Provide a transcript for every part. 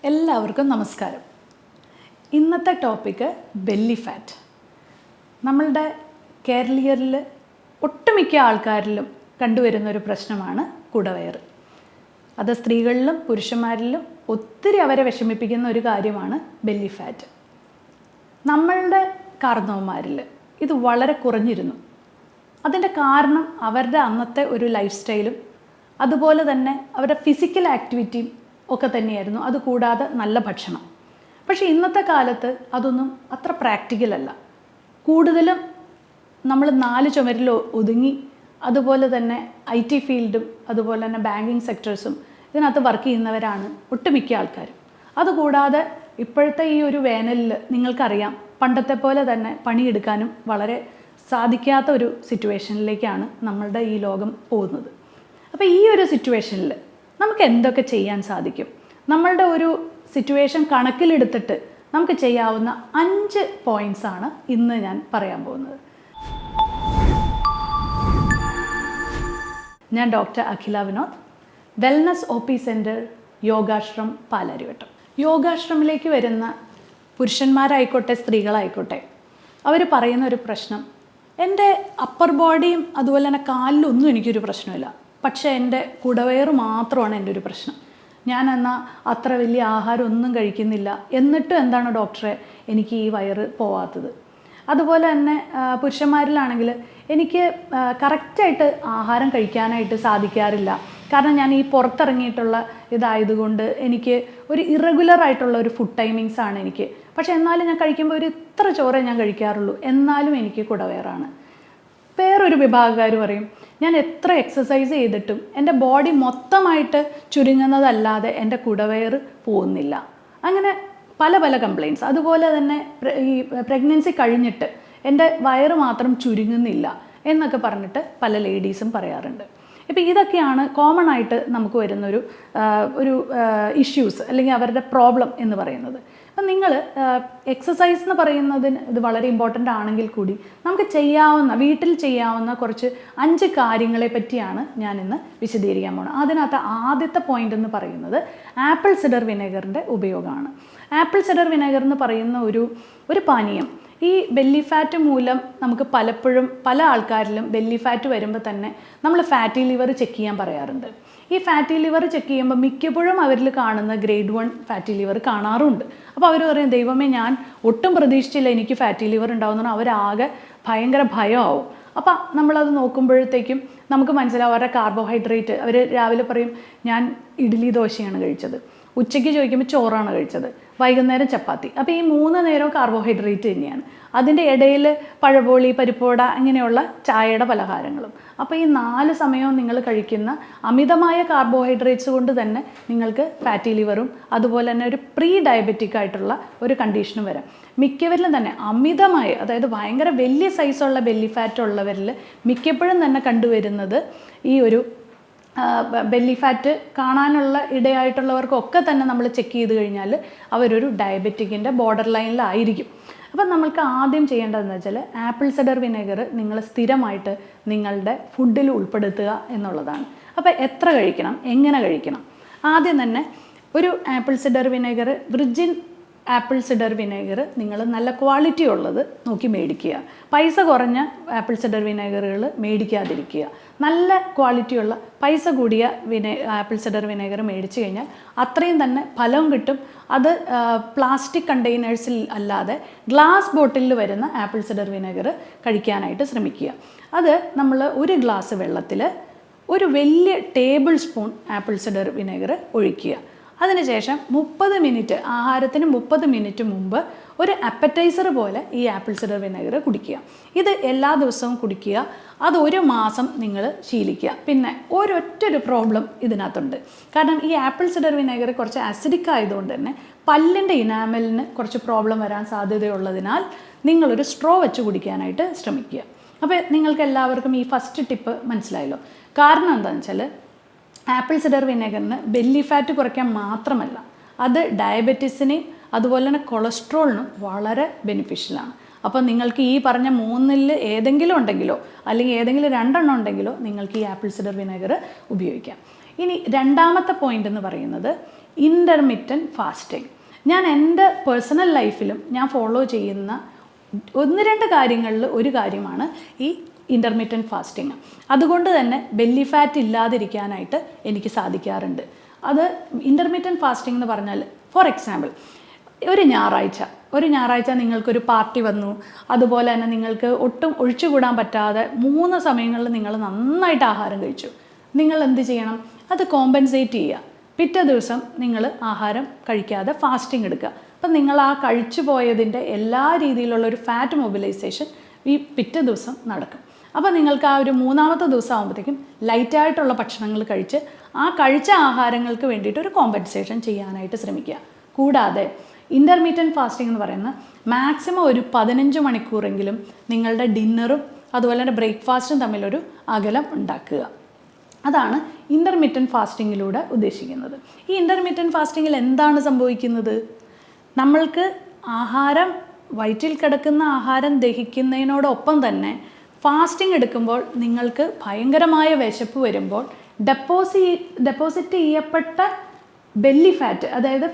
എല്ലാവർക്കും നമസ്കാരം. ഇന്നത്തെ ടോപ്പിക്ക് ബെല്ലി ഫാറ്റ്. നമ്മളുടെ കേരളീയരിൽ ഒട്ടുമിക്ക ആൾക്കാരിലും കണ്ടുവരുന്നൊരു പ്രശ്നമാണ് കുടവയറ്. അത് സ്ത്രീകളിലും പുരുഷന്മാരിലും ഒത്തിരി അവരെ വിഷമിപ്പിക്കുന്ന ഒരു കാര്യമാണ് ബെല്ലി ഫാറ്റ്. നമ്മളുടെ കാർന്നവന്മാരിൽ ഇത് വളരെ കുറഞ്ഞിരുന്നു. അതിൻ്റെ കാരണം അവരുടെ അന്നത്തെ ഒരു ലൈഫ് സ്റ്റൈലും അതുപോലെ തന്നെ അവരുടെ ഫിസിക്കൽ ആക്ടിവിറ്റിയും ഒക്കെ തന്നെയായിരുന്നു. അതുകൂടാതെ നല്ല ഭക്ഷണം. പക്ഷേ ഇന്നത്തെ കാലത്ത് അതൊന്നും അത്ര പ്രാക്ടിക്കലല്ല. കൂടുതലും നമ്മൾ 4 ചുമരിൽ ഒതുങ്ങി, അതുപോലെ തന്നെ IT ഫീൽഡും അതുപോലെ തന്നെ ബാങ്കിങ് സെക്ടേഴ്സും ഇതിനകത്ത് വർക്ക് ചെയ്യുന്നവരാണ് ഒട്ടുമിക്ക ആൾക്കാരും. അതുകൂടാതെ ഇപ്പോഴത്തെ ഈ ഒരു വേനലിൽ നിങ്ങൾക്കറിയാം, പണ്ടത്തെ പോലെ തന്നെ പണിയെടുക്കാനും വളരെ സാധിക്കാത്ത ഒരു സിറ്റുവേഷനിലേക്കാണ് നമ്മളുടെ ഈ ലോകം പോകുന്നത്. അപ്പോൾ ഈ ഒരു സിറ്റുവേഷനിൽ നമുക്ക് എന്തൊക്കെ ചെയ്യാൻ സാധിക്കും? നമ്മളുടെ ഒരു സിറ്റുവേഷൻ കണക്കിലെടുത്തിട്ട് നമുക്ക് ചെയ്യാവുന്ന 5 പോയിൻറ്റ്സ് ആണ് ഇന്ന് ഞാൻ പറയാൻ പോകുന്നത്. ഞാൻ doctor Akhila Vinod, wellness OP centre, Yogashram, Palarivattam. യോഗാശ്രമിലേക്ക് വരുന്ന പുരുഷന്മാരായിക്കോട്ടെ സ്ത്രീകളായിക്കോട്ടെ, അവർ പറയുന്ന ഒരു പ്രശ്നം, എൻ്റെ അപ്പർ ബോഡിയും അതുപോലെ തന്നെ കാലിലൊന്നും എനിക്കൊരു പ്രശ്നമില്ല, പക്ഷേ എൻ്റെ കുടവയറ് മാത്രമാണ് എൻ്റെ ഒരു പ്രശ്നം. ഞാൻ എന്നാൽ അത്ര വലിയ ആഹാരം ഒന്നും കഴിക്കുന്നില്ല, എന്നിട്ടും എന്താണ് ഡോക്ടറെ എനിക്ക് ഈ വയറ് പോവാത്തത്? അതുപോലെ തന്നെ പുരുഷന്മാരിലാണെങ്കിൽ എനിക്ക് കറക്റ്റായിട്ട് ആഹാരം കഴിക്കാനായിട്ട് സാധിക്കാറില്ല. കാരണം ഞാൻ ഈ പുറത്തിറങ്ങിയിട്ടുള്ള ഇതായതുകൊണ്ട് എനിക്ക് ഒരു ഇറഗുലർ ആയിട്ടുള്ള ഒരു ഫുഡ് ടൈമിങ്സ് ആണ് എനിക്ക്. പക്ഷേ എന്നാലും ഞാൻ കഴിക്കുമ്പോൾ ഒരു ഇത്ര ചോറേ ഞാൻ കഴിക്കാറുള്ളൂ, എന്നാലും എനിക്ക് കുടവയറാണ്. വേറൊരു വിഭാഗക്കാർ പറയും, ഞാൻ എത്ര എക്സസൈസ് ചെയ്തിട്ടും എൻ്റെ ബോഡി മൊത്തമായിട്ട് ചുരുങ്ങുന്നതല്ലാതെ എൻ്റെ കുടവയറ് പോകുന്നില്ല. അങ്ങനെ പല പല കംപ്ലയിൻറ്റ്സ്. അതുപോലെ തന്നെ ഈ പ്രഗ്നൻസി കഴിഞ്ഞിട്ട് എൻ്റെ വയറ് മാത്രം ചുരുങ്ങുന്നില്ല എന്നൊക്കെ പറഞ്ഞിട്ട് പല ലേഡീസും പറയാറുണ്ട്. ഇപ്പോൾ ഇതൊക്കെയാണ് കോമൺ ആയിട്ട് നമുക്ക് വരുന്നൊരു ഇഷ്യൂസ് അല്ലെങ്കിൽ അവരുടെ പ്രോബ്ലം എന്ന് പറയുന്നത്. അപ്പം നിങ്ങൾ എക്സസൈസ് എന്ന് പറയുന്നതിന് ഇത് വളരെ ഇമ്പോർട്ടൻ്റ് ആണെങ്കിൽ കൂടി നമുക്ക് വീട്ടിൽ ചെയ്യാവുന്ന കുറച്ച് 5 കാര്യങ്ങളെ പറ്റിയാണ് ഞാൻ ഇന്ന് വിശദീകരിക്കാൻ പോകുന്നത്. അതിനകത്ത് ആദ്യത്തെ പോയിന്റ് എന്ന് പറയുന്നത് ആപ്പിൾ സിഡർ വിനെഗറിൻ്റെ ഉപയോഗമാണ്. ആപ്പിൾ സിഡർ വിനെഗർ എന്ന് പറയുന്ന ഒരു പാനീയം ഈ ബെല്ലി ഫാറ്റ് മൂലം നമുക്ക് പലപ്പോഴും പല ആൾക്കാരിലും ബെല്ലി ഫാറ്റ് വരുമ്പോൾ തന്നെ നമ്മൾ ഫാറ്റി ലിവർ ചെക്ക് ചെയ്യാൻ പറയാറുണ്ട്. ഈ ഫാറ്റി ലിവർ ചെക്ക് ചെയ്യുമ്പോൾ മിക്കപ്പോഴും അവരിൽ കാണുന്ന ഗ്രേഡ് 1 ഫാറ്റി ലിവർ കാണാറുണ്ട്. അപ്പോൾ അവർ പറയും, ദൈവമേ ഞാൻ ഒട്ടും പ്രതീക്ഷിച്ചില്ല എനിക്ക് ഫാറ്റി ലിവർ ഉണ്ടാവുന്ന, അവരാകെ ഭയങ്കര ഭയമാവും. അപ്പോൾ നമ്മളത് നോക്കുമ്പോഴത്തേക്കും നമുക്ക് മനസ്സിലാവും അവരുടെ കാർബോഹൈഡ്രേറ്റ്. അവർ രാവിലെ പറയും ഞാൻ ഇഡ്ഡലി ദോശയാണ് കഴിച്ചത്, ഉച്ചയ്ക്ക് ചോദിക്കുമ്പോൾ ചോറാണ് കഴിച്ചത്, വൈകുന്നേരം ചപ്പാത്തി. അപ്പോൾ ഈ 3 നേരവും കാർബോഹൈഡ്രേറ്റ് തന്നെയാണ്. അതിൻ്റെ ഇടയിൽ പഴപോളി, പരിപ്പോട, ഇങ്ങനെയുള്ള ചായയുടെ പലഹാരങ്ങളും. അപ്പോൾ ഈ 4 സമയവും നിങ്ങൾ കഴിക്കുന്ന അമിതമായ കാർബോഹൈഡ്രേറ്റ്സ് കൊണ്ട് തന്നെ നിങ്ങൾക്ക് ഫാറ്റി ലിവറും അതുപോലെ തന്നെ ഒരു പ്രീ ഡയബറ്റിക് ആയിട്ടുള്ള ഒരു കണ്ടീഷനും വരാം. മിക്കവരിലും തന്നെ അമിതമായ, അതായത് ഭയങ്കര വലിയ സൈസുള്ള ബെല്ലി ഫാറ്റ് ഉള്ളവരിൽ മിക്കപ്പോഴും തന്നെ കണ്ടുവരുന്നത് ഈ ഒരു ബെല്ലി ഫാറ്റ് കാണാനുള്ള ഇടയായിട്ടുള്ളവർക്കൊക്കെ തന്നെ നമ്മൾ ചെക്ക് ചെയ്ത് കഴിഞ്ഞാൽ അവരൊരു ഡയബറ്റിക്കിൻ്റെ ബോർഡർ ലൈനിലായിരിക്കും. അപ്പം നമ്മൾക്ക് ആദ്യം ചെയ്യേണ്ടതെന്ന് വെച്ചാൽ ആപ്പിൾ സിഡർ വിനെഗർ നിങ്ങൾ സ്ഥിരമായിട്ട് നിങ്ങളുടെ ഫുഡിൽ ഉൾപ്പെടുത്തുക എന്നുള്ളതാണ്. അപ്പോൾ എത്ര കഴിക്കണം, എങ്ങനെ കഴിക്കണം? ആദ്യം തന്നെ ഒരു apple cider vinegar, virgin apple cider vinegar നിങ്ങൾ നല്ല ക്വാളിറ്റി ഉള്ളത് നോക്കി മേടിക്കുക. പൈസ കുറഞ്ഞ ആപ്പിൾ സിഡർ വിനെഗറുകൾ മേടിക്കാതിരിക്കുക. നല്ല ക്വാളിറ്റിയുള്ള പൈസ കൂടിയ ആപ്പിൾ സിഡർ വിനെഗർ മേടിച്ചു കഴിഞ്ഞാൽ അത്രയും തന്നെ ഫലവും കിട്ടും. അത് പ്ലാസ്റ്റിക് കണ്ടെയ്നേഴ്സിൽ അല്ലാതെ ഗ്ലാസ് ബോട്ടിലിൽ വരുന്ന ആപ്പിൾ സിഡർ വിനെഗർ കഴിക്കാനായിട്ട് ശ്രമിക്കുക. അത് നമ്മൾ ഒരു ഗ്ലാസ് വെള്ളത്തിൽ ഒരു വലിയ table spoon apple cider vinegar ഒഴിക്കുക. അതിനുശേഷം 30 മിനിറ്റ്, ആഹാരത്തിന് 30 മിനിറ്റ് മുമ്പ് ഒരു അപ്പറ്റൈസർ പോലെ ഈ ആപ്പിൾ സിഡർ വിനെഗർ കുടിക്കുക. ഇത് എല്ലാ ദിവസവും കുടിക്കുക. അത് 1 മാസം നിങ്ങൾ ശീലിക്കുക. പിന്നെ ഒരൊറ്റൊരു പ്രോബ്ലം ഇതിനകത്തുണ്ട്. കാരണം ഈ ആപ്പിൾ സിഡർ വിനെഗർ കുറച്ച് അസിഡിക് ആയതുകൊണ്ട് തന്നെ പല്ലിൻ്റെ ഇനാമലിന് കുറച്ച് പ്രോബ്ലം വരാൻ സാധ്യതയുള്ളതിനാൽ നിങ്ങളൊരു സ്ട്രോ വെച്ച് കുടിക്കാനായിട്ട് ശ്രമിക്കുക. അപ്പോൾ നിങ്ങൾക്ക് എല്ലാവർക്കും ഈ ഫസ്റ്റ് ടിപ്പ് മനസ്സിലായല്ലോ. കാരണം എന്താണെന്ന് വെച്ചാൽ ആപ്പിൾ സിഡർ വിനെഗറിന് ബെല്ലി ഫാറ്റ് കുറയ്ക്കാൻ മാത്രമല്ല, അത് ഡയബറ്റീസിനെയും അതുപോലെ തന്നെ കൊളസ്ട്രോളിനും വളരെ ബെനിഫിഷ്യലാണ്. അപ്പോൾ നിങ്ങൾക്ക് ഈ പറഞ്ഞ 3-ൽ ഏതെങ്കിലും ഉണ്ടെങ്കിലോ അല്ലെങ്കിൽ ഏതെങ്കിലും 2 ഉണ്ടെങ്കിലോ നിങ്ങൾക്ക് ഈ ആപ്പിൾ സിഡർ വിനെഗർ ഉപയോഗിക്കാം. ഇനി രണ്ടാമത്തെ പോയിന്റ് എന്ന് പറയുന്നത് ഇൻ്റർമിറ്റൻറ്റ് ഫാസ്റ്റിംഗ്. ഞാൻ എൻ്റെ പേഴ്സണൽ ലൈഫിലും ഞാൻ ഫോളോ ചെയ്യുന്ന 1-2 കാര്യങ്ങളിൽ ഒരു കാര്യമാണ് ഈ ഇൻ്റർമിറ്റൻറ്റ് ഫാസ്റ്റിംഗ്. അതുകൊണ്ട് തന്നെ ബെല്ലി ഫാറ്റ് ഇല്ലാതിരിക്കാനായിട്ട് എനിക്ക് സാധിക്കാറുണ്ട്. അത് ഇൻ്റർമിറ്റൻറ്റ് ഫാസ്റ്റിംഗ് എന്ന് പറഞ്ഞാൽ, ഫോർ എക്സാമ്പിൾ, ഒരു ഞായറാഴ്ച നിങ്ങൾക്കൊരു പാർട്ടി വന്നു, അതുപോലെ തന്നെ നിങ്ങൾക്ക് ഒട്ടും ഒഴിച്ചുകൂടാൻ പറ്റാതെ 3 സമയങ്ങളിൽ നിങ്ങൾ നന്നായിട്ട് ആഹാരം കഴിച്ചു. നിങ്ങൾ എന്ത് ചെയ്യണം? അത് കോമ്പൻസേറ്റ് ചെയ്യുക. പിറ്റേ ദിവസം നിങ്ങൾ ആഹാരം കഴിക്കാതെ ഫാസ്റ്റിംഗ് എടുക്കുക. അപ്പം നിങ്ങൾ ആ കഴിച്ചു പോയതിൻ്റെ എല്ലാ രീതിയിലുള്ള ഒരു ഫാറ്റ് മൊബിലൈസേഷൻ ഈ പിറ്റേ ദിവസം നടക്കും. അപ്പോൾ നിങ്ങൾക്ക് ആ ഒരു 3-ാമത്തെ ദിവസം ആകുമ്പോഴത്തേക്കും ലൈറ്റായിട്ടുള്ള ഭക്ഷണങ്ങൾ കഴിച്ച് ആ കഴിച്ച ആഹാരങ്ങൾക്ക് വേണ്ടിയിട്ട് ഒരു കോമ്പൻസേഷൻ ചെയ്യാനായിട്ട് ശ്രമിക്കുക. കൂടാതെ ഇൻ്റർമീഡിയറ്റ് ഫാസ്റ്റിംഗ് എന്ന് പറയുന്നത് മാക്സിമം ഒരു 15 മണിക്കൂറെങ്കിലും നിങ്ങളുടെ ഡിന്നറും അതുപോലെ തന്നെ ബ്രേക്ക്ഫാസ്റ്റും തമ്മിലൊരു അകലം ഉണ്ടാക്കുക. അതാണ് ഇൻ്റർമീഡിയറ്റ് ഫാസ്റ്റിങ്ങിലൂടെ ഉദ്ദേശിക്കുന്നത്. ഈ ഇൻ്റർമീഡിയറ്റ് ഫാസ്റ്റിങ്ങിൽ എന്താണ് സംഭവിക്കുന്നത്? നമ്മൾക്ക് ആഹാരം, വയറ്റിൽ കിടക്കുന്ന ആഹാരം ദഹിക്കുന്നതിനോടൊപ്പം തന്നെ ഫാസ്റ്റിംഗ് എടുക്കുമ്പോൾ നിങ്ങൾക്ക് ഭയങ്കരമായ വിശപ്പ് വരുമ്പോൾ ഡെപ്പോസിറ്റ് ചെയ്യപ്പെട്ട ബെല്ലി ഫാറ്റ്, അതായത്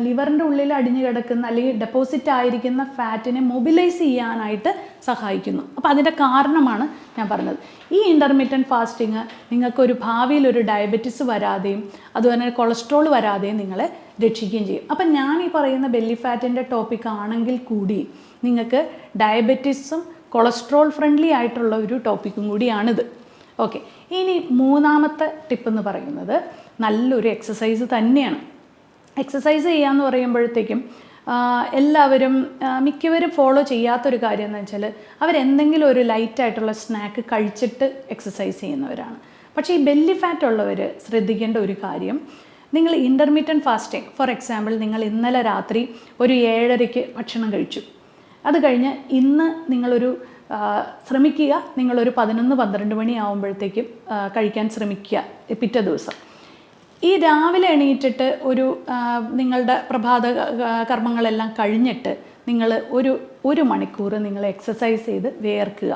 ലിവറിൻ്റെ ഉള്ളിൽ അടിഞ്ഞു കിടക്കുന്ന അല്ലെങ്കിൽ ഡെപ്പോസിറ്റ് ആയിരിക്കുന്ന ഫാറ്റിനെ മൊബിലൈസ് ചെയ്യാനായിട്ട് സഹായിക്കുന്നു. അപ്പോൾ അതിൻ്റെ കാരണമാണ് ഞാൻ പറഞ്ഞത്. ഈ ഇൻ്റർമീഡിയറ്റ് ഫാസ്റ്റിംഗ് നിങ്ങൾക്കൊരു ഭാവിയിൽ ഒരു ഡയബറ്റിസ് വരാതെയും അതുപോലെ കൊളസ്ട്രോൾ വരാതെയും നിങ്ങളെ രക്ഷിക്കുകയും ചെയ്യും. അപ്പം ഞാൻ ഈ പറയുന്ന ബെല്ലി ഫാറ്റിൻ്റെ ടോപ്പിക് ആണെങ്കിൽ കൂടി നിങ്ങൾക്ക് ഡയബറ്റിസും കൊളസ്ട്രോൾ ഫ്രണ്ട്ലി ആയിട്ടുള്ള ഒരു ടോപ്പിക്കും കൂടിയാണിത്. ഓക്കെ, ഇനി 3-ാമത്തെ ടിപ്പ് എന്ന് പറയുന്നത് നല്ലൊരു എക്സസൈസ് തന്നെയാണ്. എക്സസൈസ് ചെയ്യാന്ന് പറയുമ്പോഴത്തേക്കും എല്ലാവരും മിക്കവരും ഫോളോ ചെയ്യാത്തൊരു കാര്യം എന്ന് വെച്ചാൽ അവരെന്തെങ്കിലും ഒരു ലൈറ്റായിട്ടുള്ള സ്നാക്ക് കഴിച്ചിട്ട് എക്സസൈസ് ചെയ്യുന്നവരാണ്. പക്ഷേ ഈ ബെല്ലി ഫാറ്റ് ഉള്ളവർ ശ്രദ്ധിക്കേണ്ട ഒരു കാര്യം, നിങ്ങൾ ഇൻ്റർമീഡിയറ്റ് ഫാസ്റ്റിംഗ്, ഫോർ എക്സാമ്പിൾ നിങ്ങൾ ഇന്നലെ രാത്രി ഒരു 7:30 ഭക്ഷണം കഴിച്ചു. അത് കഴിഞ്ഞ് ഇന്ന് നിങ്ങളൊരു ശ്രമിക്കുക, നിങ്ങളൊരു 11-12 മണി ആകുമ്പോഴത്തേക്കും കഴിക്കാൻ ശ്രമിക്കുക പിറ്റേ ദിവസം. ഈ രാവിലെ എണീറ്റിട്ട് നിങ്ങളുടെ പ്രഭാത കർമ്മങ്ങളെല്ലാം കഴിഞ്ഞിട്ട് നിങ്ങൾ ഒരു മണിക്കൂർ നിങ്ങൾ എക്സസൈസ് ചെയ്ത് വിയർക്കുക.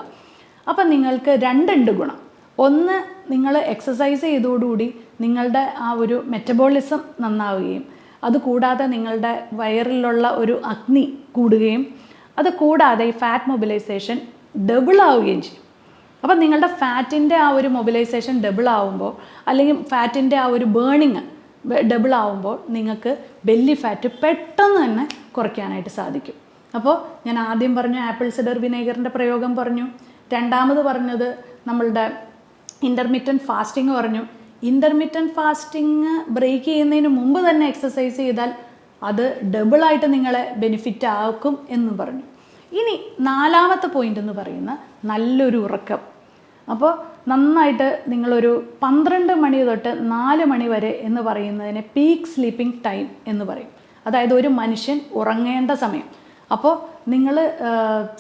അപ്പം നിങ്ങൾക്ക് 2 ഗുണം. ഒന്ന്, നിങ്ങൾ എക്സസൈസ് ചെയ്തതോടുകൂടി നിങ്ങളുടെ ആ ഒരു മെറ്റബോളിസം നന്നാവുകയും അതുകൂടാതെ നിങ്ങളുടെ വയറിലുള്ള ഒരു അഗ്നി കൂടുകയും അത് കൂടാതെ ഈ ഫാറ്റ് മൊബിലൈസേഷൻ ഡബിൾ ആവുകയും ചെയ്യും. അപ്പം നിങ്ങളുടെ ഫാറ്റിൻ്റെ ആ ഒരു മൊബിലൈസേഷൻ ഡബിൾ ആവുമ്പോൾ അല്ലെങ്കിൽ ഫാറ്റിൻ്റെ ആ ഒരു ബേണിങ് ഡബിൾ ആവുമ്പോൾ നിങ്ങൾക്ക് ബെല്ലി ഫാറ്റ് പെട്ടെന്ന് തന്നെ കുറയ്ക്കാനായിട്ട് സാധിക്കും. അപ്പോൾ ഞാൻ ആദ്യം പറഞ്ഞു ആപ്പിൾ സിഡർ വിനേഗറിൻ്റെ പ്രയോഗം പറഞ്ഞു, രണ്ടാമത് പറഞ്ഞത് നമ്മളുടെ ഇൻ്റർമീഡിയറ്റ് ഫാസ്റ്റിംഗ് പറഞ്ഞു. ഇൻ്റർമീഡിയറ്റ് ഫാസ്റ്റിംഗ് ബ്രേക്ക് ചെയ്യുന്നതിന് മുമ്പ് തന്നെ എക്സസൈസ് ചെയ്താൽ അത് ഡബിളായിട്ട് നിങ്ങളെ ബെനിഫിറ്റ് ആക്കും എന്ന് പറഞ്ഞു. ഇനി 4-ാമത്തെ പോയിന്റ് എന്ന് പറയുന്ന നല്ലൊരു ഉറക്കം. അപ്പോൾ നന്നായിട്ട് നിങ്ങളൊരു 12 മണി തൊട്ട് 4 മണി വരെ എന്ന് പറയുന്നതിനെ പീക്ക് സ്ലീപ്പിംഗ് ടൈം എന്ന് പറയും. അതായത് ഒരു മനുഷ്യൻ ഉറങ്ങേണ്ട സമയം. അപ്പോൾ നിങ്ങൾ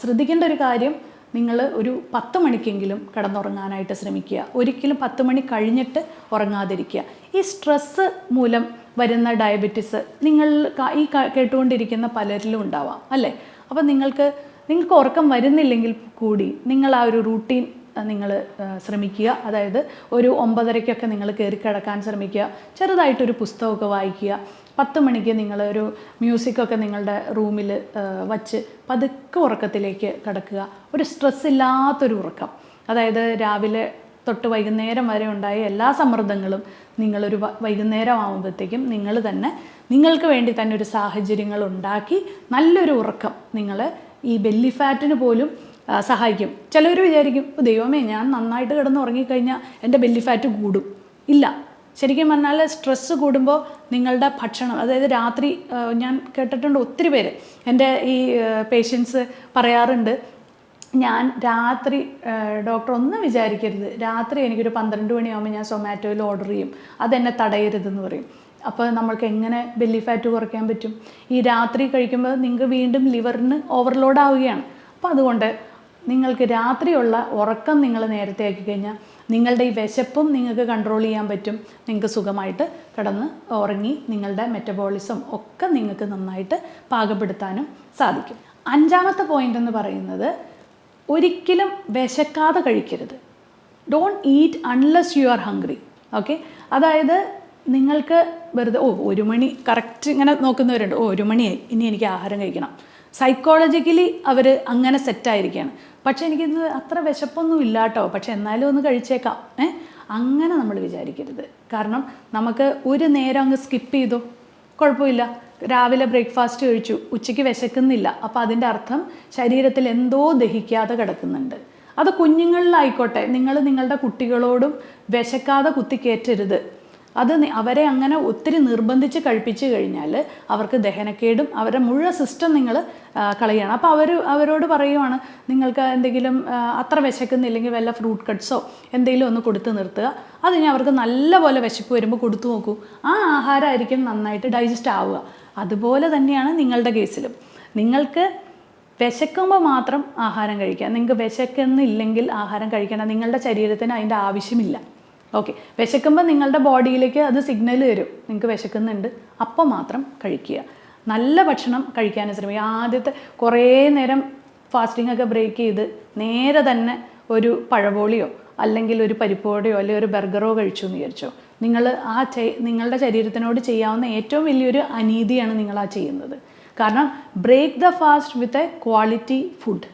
ശ്രദ്ധിക്കേണ്ട ഒരു കാര്യം, നിങ്ങൾ ഒരു 10 മണിക്കെങ്കിലും കിടന്നുറങ്ങാനായിട്ട് ശ്രമിക്കുക. ഒരിക്കലും 10 മണി കഴിഞ്ഞിട്ട് ഉറങ്ങാതിരിക്കുക. ഈ സ്ട്രെസ്സ് മൂലം വരുന്ന ഡയബറ്റിസ് നിങ്ങൾ ഈ കേട്ടുകൊണ്ടിരിക്കുന്ന പലരിലും ഉണ്ടാവാം അല്ലേ? അപ്പം നിങ്ങൾക്ക് ഉറക്കം വരുന്നില്ലെങ്കിൽ കൂടി നിങ്ങൾ ആ ഒരു റൂട്ടീൻ നിങ്ങൾ ശ്രമിക്കുക. അതായത് ഒരു 9:30 നിങ്ങൾ കയറി കിടക്കാൻ ശ്രമിക്കുക. ചെറുതായിട്ടൊരു പുസ്തകമൊക്കെ വായിക്കുക. 10 മണിക്ക് നിങ്ങളൊരു മ്യൂസിക്കൊക്കെ നിങ്ങളുടെ റൂമിൽ വച്ച് പതുക്കെ ഉറക്കത്തിലേക്ക് കിടക്കുക. ഒരു സ്ട്രെസ് ഇല്ലാത്തൊരു ഉറക്കം. അതായത് രാവിലെ തൊട്ട് വൈകുന്നേരം വരെ ഉണ്ടായ എല്ലാ സമ്മർദ്ദങ്ങളും നിങ്ങളൊരു വൈകുന്നേരം ആകുമ്പോഴത്തേക്കും നിങ്ങൾ തന്നെ നിങ്ങൾക്ക് വേണ്ടി തന്നെ ഒരു സാഹചര്യങ്ങൾ ഉണ്ടാക്കി നല്ലൊരു ഉറക്കം നിങ്ങൾ ഈ ബെല്ലി ഫാറ്റിന് പോലും സഹായിക്കും. ചിലർ വിചാരിക്കും, ദൈവമേ ഞാൻ നന്നായിട്ട് കിടന്ന് ഉറങ്ങിക്കഴിഞ്ഞാൽ എൻ്റെ ബെല്ലി ഫാറ്റ് കൂടും. ഇല്ല, ശരിക്കും പറഞ്ഞാൽ സ്ട്രെസ്സ് കൂടുമ്പോൾ നിങ്ങളുടെ ഭക്ഷണം, അതായത് രാത്രി ഞാൻ കേട്ടിട്ടുണ്ട് ഒത്തിരി പേര് എൻ്റെ ഈ പേഷ്യൻസ് പറയാറുണ്ട്, ഞാൻ രാത്രി ഡോക്ടർ ഒന്നും വിചാരിക്കരുത്, രാത്രി എനിക്കൊരു 12 മണിയാകുമ്പോൾ ഞാൻ സൊമാറ്റോയിൽ ഓർഡർ ചെയ്യും, അതെന്നെ തടയരുതെന്ന് പറയും. അപ്പോൾ നമ്മൾക്ക് എങ്ങനെ ബെല്ലി ഫാറ്റ് കുറയ്ക്കാൻ പറ്റും? ഈ രാത്രി കഴിക്കുമ്പോൾ നിങ്ങൾക്ക് വീണ്ടും ലിവറിന് ഓവർലോഡ് ആവുകയാണ്. അപ്പോൾ അതുകൊണ്ട് നിങ്ങൾക്ക് രാത്രിയുള്ള ഉറക്കം നിങ്ങൾ നേരത്തെ ആക്കി കഴിഞ്ഞാൽ നിങ്ങളുടെ ഈ വിശപ്പും നിങ്ങൾക്ക് കൺട്രോൾ ചെയ്യാൻ പറ്റും. നിങ്ങൾക്ക് സുഖമായിട്ട് കിടന്ന് ഉറങ്ങി നിങ്ങളുടെ മെറ്റബോളിസം ഒക്കെ നിങ്ങൾക്ക് നന്നായിട്ട് പാകപ്പെടുത്താനും സാധിക്കും. 5-ാമത്തെ പോയിന്റ് എന്ന് പറയുന്നത്, ഒരിക്കലും വിശക്കാതെ കഴിക്കരുത്. Don't eat unless you are hungry. Okay, അതായത് നിങ്ങൾക്ക് വെറുതെ 1 മണി കറക്റ്റ് ഇങ്ങനെ നോക്കുന്നവരുണ്ട്, 1 മണിയായി ഇനി എനിക്ക് ആഹാരം കഴിക്കണം. സൈക്കോളജിക്കലി അവർ അങ്ങനെ സെറ്റായിരിക്കുകയാണ്. പക്ഷേ എനിക്കിന്ന് അത്ര വിശപ്പൊന്നും ഇല്ല കേട്ടോ, പക്ഷെ എന്നാലും ഒന്ന് കഴിച്ചേക്കാം. അങ്ങനെ നമ്മൾ വിചാരിക്കരുത്. കാരണം നമുക്ക് ഒരു നേരം അങ്ങ് സ്കിപ്പ് ചെയ്തോ, കുഴപ്പമില്ല. രാവിലെ ബ്രേക്ക്ഫാസ്റ്റ് കഴിച്ചു, ഉച്ചയ്ക്ക് വിശക്കുന്നില്ല, അപ്പോൾ അതിൻ്റെ അർത്ഥം ശരീരത്തിൽ എന്തോ ദഹിക്കാതെ കിടക്കുന്നുണ്ട്. അത് കുഞ്ഞുങ്ങളിലായിക്കോട്ടെ, നിങ്ങൾ നിങ്ങളുടെ കുട്ടികളോടും വിശക്കാതെ കുത്തിക്കയറ്റരുത്. അത് അവരെ അങ്ങനെ ഒത്തിരി നിർബന്ധിച്ച് കഴിപ്പിച്ച് കഴിഞ്ഞാൽ അവർക്ക് ദഹനക്കേടും അവരുടെ മുഴുവൻ സിസ്റ്റം നിങ്ങൾ കളയണം. അപ്പോൾ അവരോട് പറയുവാണ്, നിങ്ങൾക്ക് എന്തെങ്കിലും അത്ര വിശക്കുന്നില്ലെങ്കിൽ വല്ല ഫ്രൂട്ട് കട്ട്സോ എന്തെങ്കിലും ഒന്ന് കൊടുത്ത് നിർത്തുക. അതിന് അവർക്ക് നല്ലപോലെ വിശപ്പ് വരുമ്പോൾ കൊടുത്തു നോക്കൂ. ആ ആഹാരമായിരിക്കും നന്നായിട്ട് ഡൈജസ്റ്റ് ആവുക. അതുപോലെ തന്നെയാണ് നിങ്ങളുടെ കേസിലും. നിങ്ങൾക്ക് വിശക്കുമ്പോൾ മാത്രം ആഹാരം കഴിക്കുക. നിങ്ങൾക്ക് വിശക്കുന്നില്ലെങ്കിൽ ആഹാരം കഴിക്കണം. നിങ്ങളുടെ ശരീരത്തിന് അതിൻ്റെ ആവശ്യമില്ല. ഓക്കെ, വിശക്കുമ്പോൾ നിങ്ങളുടെ ബോഡിയിലേക്ക് അത് സിഗ്നൽ തരും, നിങ്ങൾക്ക് വിശക്കുന്നുണ്ട്, അപ്പോൾ മാത്രം കഴിക്കുക. നല്ല ഭക്ഷണം കഴിക്കാൻ ശ്രമിക്കുക. ആദ്യത്തെ കുറേ നേരം ഫാസ്റ്റിംഗ് ഒക്കെ ബ്രേക്ക് ചെയ്ത് നേരെ തന്നെ ഒരു പഴപോളിയോ അല്ലെങ്കിൽ ഒരു പരിപ്പോടെയോ അല്ലെങ്കിൽ ഒരു ബർഗറോ കഴിച്ചു എന്ന് വിചാരിച്ചോ, നിങ്ങൾ നിങ്ങളുടെ ശരീരത്തിനോട് ചെയ്യാവുന്ന ഏറ്റവും വലിയൊരു അനീതിയാണ് നിങ്ങൾ ആ ചെയ്യുന്നത്. കാരണം break the fast with a quality food.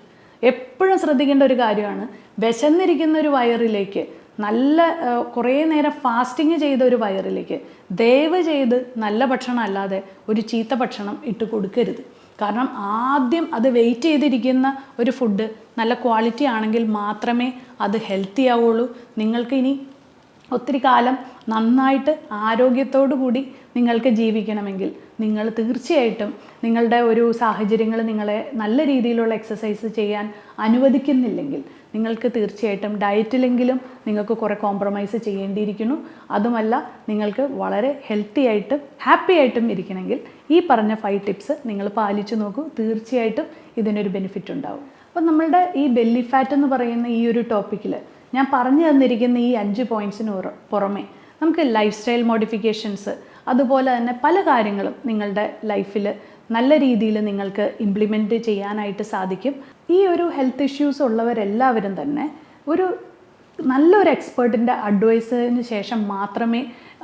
എപ്പോഴും ശ്രദ്ധിക്കേണ്ട ഒരു കാര്യമാണ്, വിശന്നിരിക്കുന്ന ഒരു വയറിലേക്ക്, നല്ല കുറേ നേരം ഫാസ്റ്റിങ് ചെയ്ത ഒരു വയറിലേക്ക് ദയവ് ചെയ്ത് നല്ല ഭക്ഷണം അല്ലാതെ ഒരു ചീത്ത ഭക്ഷണം ഇട്ട് കൊടുക്കരുത്. കാരണം ആദ്യം അത് വെയിറ്റ് ചെയ്തിരിക്കുന്ന ഒരു ഫുഡ് നല്ല ക്വാളിറ്റി ആണെങ്കിൽ മാത്രമേ അത് ഹെൽത്തി ആവുള്ളൂ. നിങ്ങൾക്ക് ഇനി ഒത്തിരി കാലം നന്നായിട്ട് ആരോഗ്യത്തോടു കൂടി നിങ്ങൾക്ക് ജീവിക്കണമെങ്കിൽ നിങ്ങൾ തീർച്ചയായിട്ടും നിങ്ങളുടെ ഒരു സാഹചര്യങ്ങൾ നിങ്ങളെ നല്ല രീതിയിലുള്ള എക്സസൈസ് ചെയ്യാൻ അനുവദിക്കുന്നില്ലെങ്കിൽ നിങ്ങൾക്ക് തീർച്ചയായിട്ടും ഡയറ്റിലെങ്കിലും നിങ്ങൾക്ക് കുറേ കോംപ്രമൈസ് ചെയ്യേണ്ടിയിരിക്കുന്നു. അതുമല്ല, നിങ്ങൾക്ക് വളരെ ഹെൽത്തി ആയിട്ടും ഹാപ്പി ആയിട്ടും ഇരിക്കണമെങ്കിൽ ഈ പറഞ്ഞ 5 ടിപ്സ് നിങ്ങൾ പാലിച്ചു നോക്കൂ. തീർച്ചയായിട്ടും ഇതിനൊരു ബെനിഫിറ്റ് ഉണ്ടാവും. അപ്പം നമ്മളുടെ ഈ ബെല്ലി ഫാറ്റ് എന്ന് പറയുന്ന ഈ ഒരു ടോപ്പിക്കിൽ ഞാൻ പറഞ്ഞു തന്നിരിക്കുന്ന ഈ 5 പോയിൻറ്റ്സിന് പുറമെ നമുക്ക് ലൈഫ് സ്റ്റൈൽ മോഡിഫിക്കേഷൻസ്, അതുപോലെ തന്നെ പല കാര്യങ്ങളും നിങ്ങളുടെ ലൈഫിൽ നല്ല രീതിയിൽ നിങ്ങൾക്ക് ഇംപ്ലിമെൻറ്റ് ചെയ്യാനായിട്ട് സാധിക്കും. ഈ ഒരു ഹെൽത്ത് ഇഷ്യൂസ് ഉള്ളവരെല്ലാവരും തന്നെ ഒരു നല്ലൊരു എക്സ്പേർട്ടിൻ്റെ അഡ്വൈസിന് ശേഷം മാത്രമേ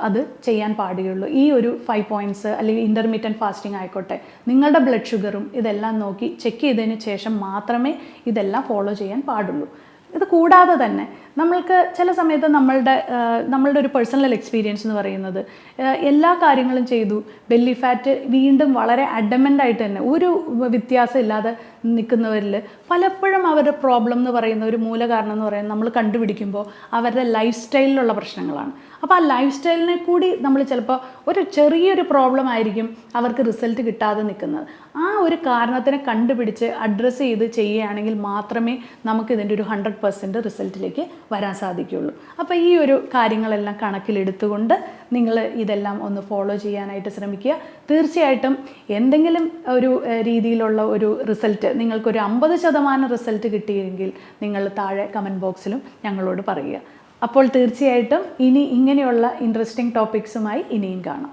അത് ചെയ്യാൻ പാടുകയുള്ളൂ. ഈ ഒരു 5 പോയിൻറ്റ്സ് അല്ലെങ്കിൽ ഇൻ്റർമീഡിയറ്റ് ഫാസ്റ്റിംഗ് ആയിക്കോട്ടെ, നിങ്ങളുടെ ബ്ലഡ് ഷുഗറും ഇതെല്ലാം നോക്കി ചെക്ക് ചെയ്തതിന് ശേഷം മാത്രമേ ഇതെല്ലാം ഫോളോ ചെയ്യാൻ പാടുള്ളൂ. ഇത് കൂടാതെ തന്നെ നമ്മൾക്ക് ചില സമയത്ത് നമ്മളുടെ ഒരു പേഴ്സണൽ എക്സ്പീരിയൻസ് എന്ന് പറയുന്നത്, എല്ലാ കാര്യങ്ങളും ചെയ്തു, ബെല്ലി ഫാറ്റ് വീണ്ടും വളരെ അഡമൻ്റ് ആയിട്ട് തന്നെ ഒരു വ്യത്യാസം ഇല്ലാതെ നിൽക്കുന്നവരിൽ പലപ്പോഴും അവരുടെ പ്രോബ്ലം എന്ന് പറയുന്ന ഒരു മൂല കാരണം എന്ന് പറയുന്നത് നമ്മൾ കണ്ടുപിടിക്കുമ്പോൾ അവരുടെ ലൈഫ് സ്റ്റൈലിലുള്ള പ്രശ്നങ്ങളാണ്. അപ്പോൾ ആ ലൈഫ് സ്റ്റൈലിനെ കൂടി നമ്മൾ ചിലപ്പോൾ ഒരു ചെറിയൊരു പ്രോബ്ലം ആയിരിക്കും അവർക്ക് റിസൾട്ട് കിട്ടാതെ നിൽക്കുന്നത്. ആ ഒരു കാരണത്തിനെ കണ്ടുപിടിച്ച് അഡ്രസ്സ് ചെയ്ത് ചെയ്യുകയാണെങ്കിൽ മാത്രമേ നമുക്ക് ഇതിൻ്റെ ഒരു 100% റിസൾട്ടിലേക്ക് വരാൻ സാധിക്കുകയുള്ളൂ. അപ്പോൾ ഈ ഒരു കാര്യങ്ങളെല്ലാം കണക്കിലെടുത്തുകൊണ്ട് നിങ്ങൾ ഇതെല്ലാം ഒന്ന് ഫോളോ ചെയ്യാനായിട്ട് ശ്രമിക്കുക. തീർച്ചയായിട്ടും എന്തെങ്കിലും ഒരു രീതിയിലുള്ള ഒരു റിസൾട്ട്, നിങ്ങൾക്കൊരു 50% റിസൾട്ട് കിട്ടിയെങ്കിൽ നിങ്ങൾ താഴെ കമൻറ്റ് ബോക്സിലും ഞങ്ങളോട് പറയുക. അപ്പോൾ തീർച്ചയായിട്ടും ഇനി ഇങ്ങനെയുള്ള ഇൻട്രസ്റ്റിംഗ് ടോപ്പിക്സുമായി ഇനിയും കാണാം.